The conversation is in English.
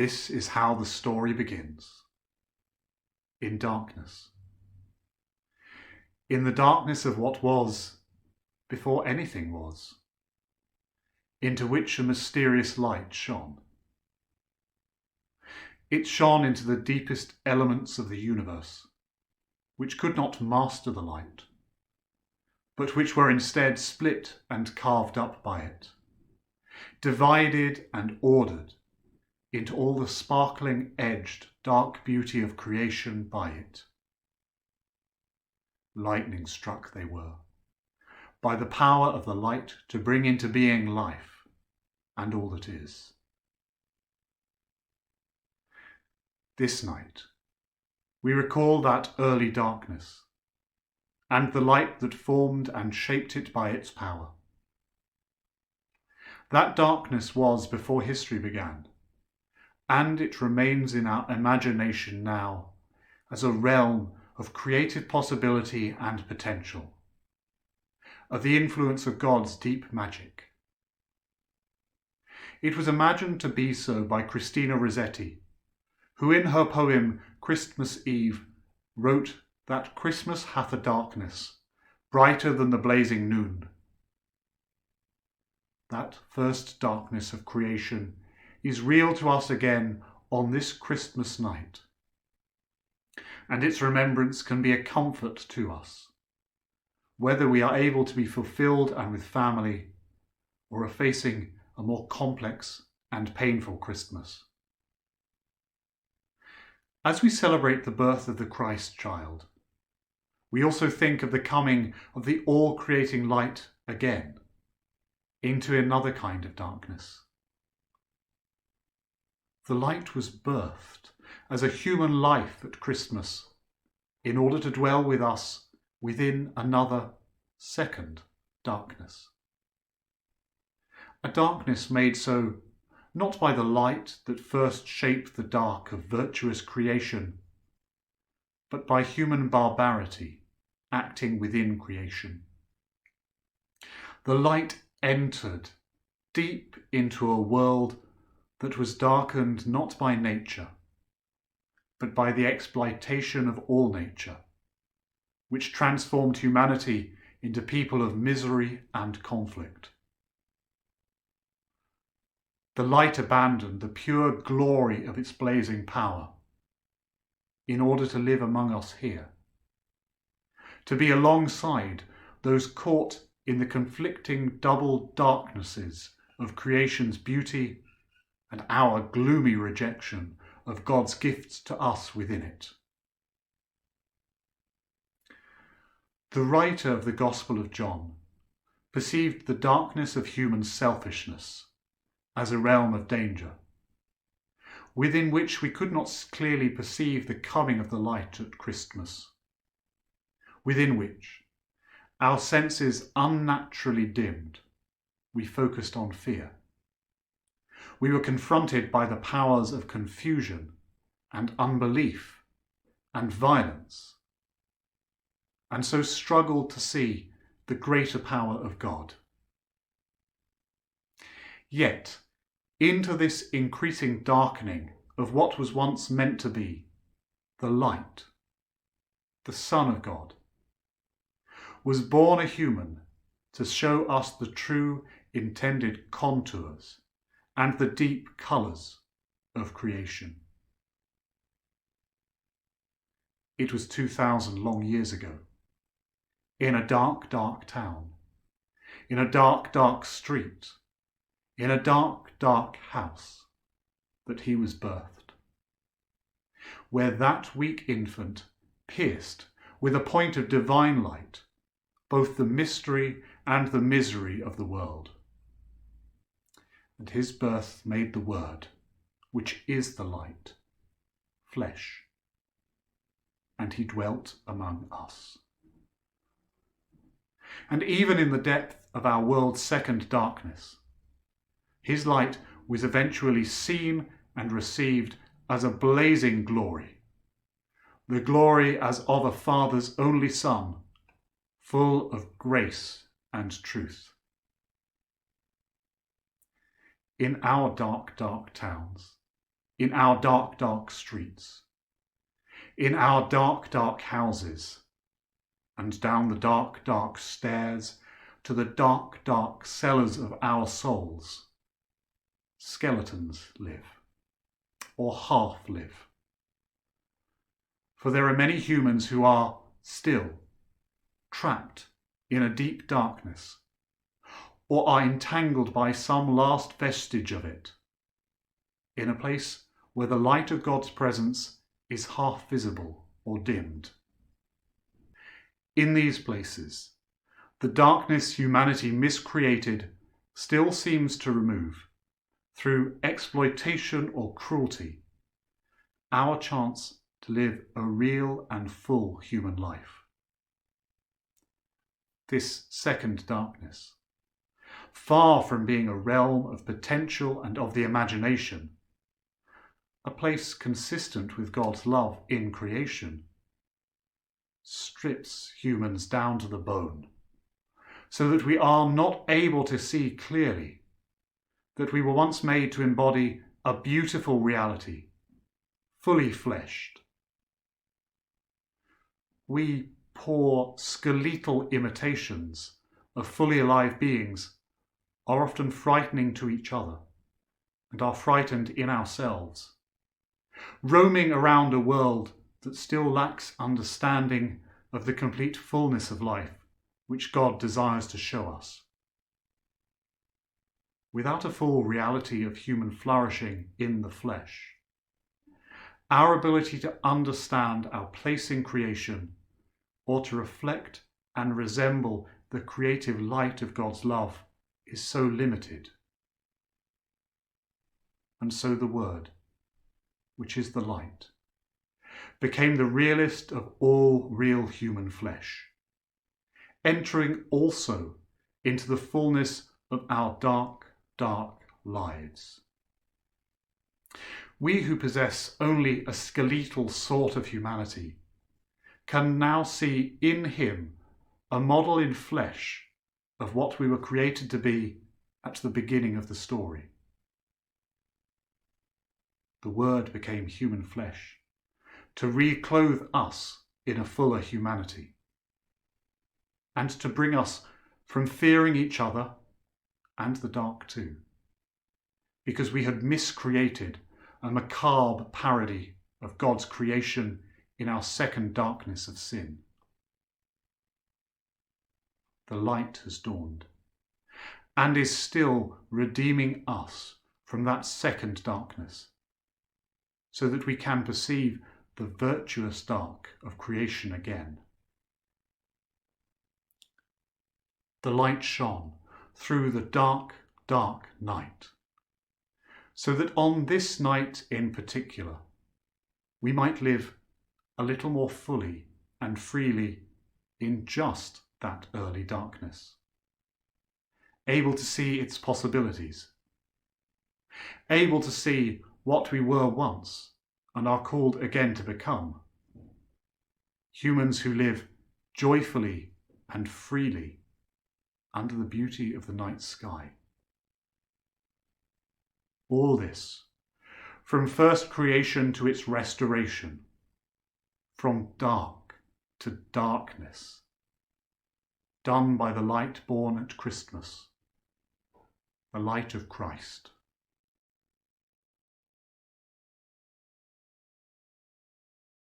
This is how the story begins. In darkness. In the darkness of what was, before anything was, into which a mysterious light shone. It shone into the deepest elements of the universe, which could not master the light, but which were instead split and carved up by it, divided and ordered into all the sparkling, edged, dark beauty of creation by it. Lightning struck they were, by the power of the light to bring into being life and all that is. This night, we recall that early darkness and the light that formed and shaped it by its power. That darkness was before history began, and it remains in our imagination now as a realm of creative possibility and potential, of the influence of God's deep magic. It was imagined to be so by Christina Rossetti, who in her poem Christmas Eve wrote that Christmas hath a darkness brighter than the blazing noon. That first darkness of creation is real to us again on this Christmas night, and its remembrance can be a comfort to us, whether we are able to be fulfilled and with family, or are facing a more complex and painful Christmas. As we celebrate the birth of the Christ child, we also think of the coming of the all-creating light again into another kind of darkness. The light was birthed as a human life at Christmas in order to dwell with us within another second darkness. A darkness made so not by the light that first shaped the dark of virtuous creation, but by human barbarity acting within creation. The light entered deep into a world that was darkened not by nature, but by the exploitation of all nature, which transformed humanity into people of misery and conflict. The light abandoned the pure glory of its blazing power in order to live among us here, to be alongside those caught in the conflicting double darknesses of creation's beauty and our gloomy rejection of God's gifts to us within it. The writer of the Gospel of John perceived the darkness of human selfishness as a realm of danger, within which we could not clearly perceive the coming of the light at Christmas, within which, our senses unnaturally dimmed, we focused on fear. We were confronted by the powers of confusion and unbelief and violence, and so struggled to see the greater power of God. Yet, into this increasing darkening of what was once meant to be the light, the Son of God, was born a human to show us the true intended contours and the deep colours of creation. It was 2,000 long years ago, in a dark, dark town, in a dark, dark street, in a dark, dark house, that he was birthed, where that weak infant pierced with a point of divine light both the mystery and the misery of the world. And his birth made the Word, which is the light, flesh, and he dwelt among us. And even in the depth of our world's second darkness, his light was eventually seen and received as a blazing glory, the glory as of a Father's only Son, full of grace and truth. In our dark, dark towns, in our dark, dark streets, in our dark, dark houses, and down the dark, dark stairs to the dark, dark cellars of our souls, skeletons live, or half live. For there are many humans who are still trapped in a deep darkness, or are entangled by some last vestige of it, in a place where the light of God's presence is half visible or dimmed. In these places, the darkness humanity miscreated still seems to remove, through exploitation or cruelty, our chance to live a real and full human life. This second darkness, far from being a realm of potential and of the imagination, a place consistent with God's love in creation, strips humans down to the bone, so that we are not able to see clearly that we were once made to embody a beautiful reality, fully fleshed. We poor skeletal imitations of fully alive beings are often frightening to each other and are frightened in ourselves, roaming around a world that still lacks understanding of the complete fullness of life which God desires to show us. Without a full reality of human flourishing in the flesh, our ability to understand our place in creation or to reflect and resemble the creative light of God's love is so limited. And so the Word, which is the light, became the realest of all real human flesh, entering also into the fullness of our dark, dark lives. We who possess only a skeletal sort of humanity can now see in him a model in flesh of what we were created to be at the beginning of the story. The Word became human flesh to reclothe us in a fuller humanity, and to bring us from fearing each other and the dark too, because we had miscreated a macabre parody of God's creation in our second darkness of sin. The light has dawned and is still redeeming us from that second darkness, so that we can perceive the virtuous dark of creation again. The light shone through the dark, dark night, so that on this night in particular, we might live a little more fully and freely in just that early darkness, able to see its possibilities, able to see what we were once and are called again to become, humans who live joyfully and freely under the beauty of the night sky. All this, from first creation to its restoration, from dark to darkness, done by the light born at Christmas, the light of Christ.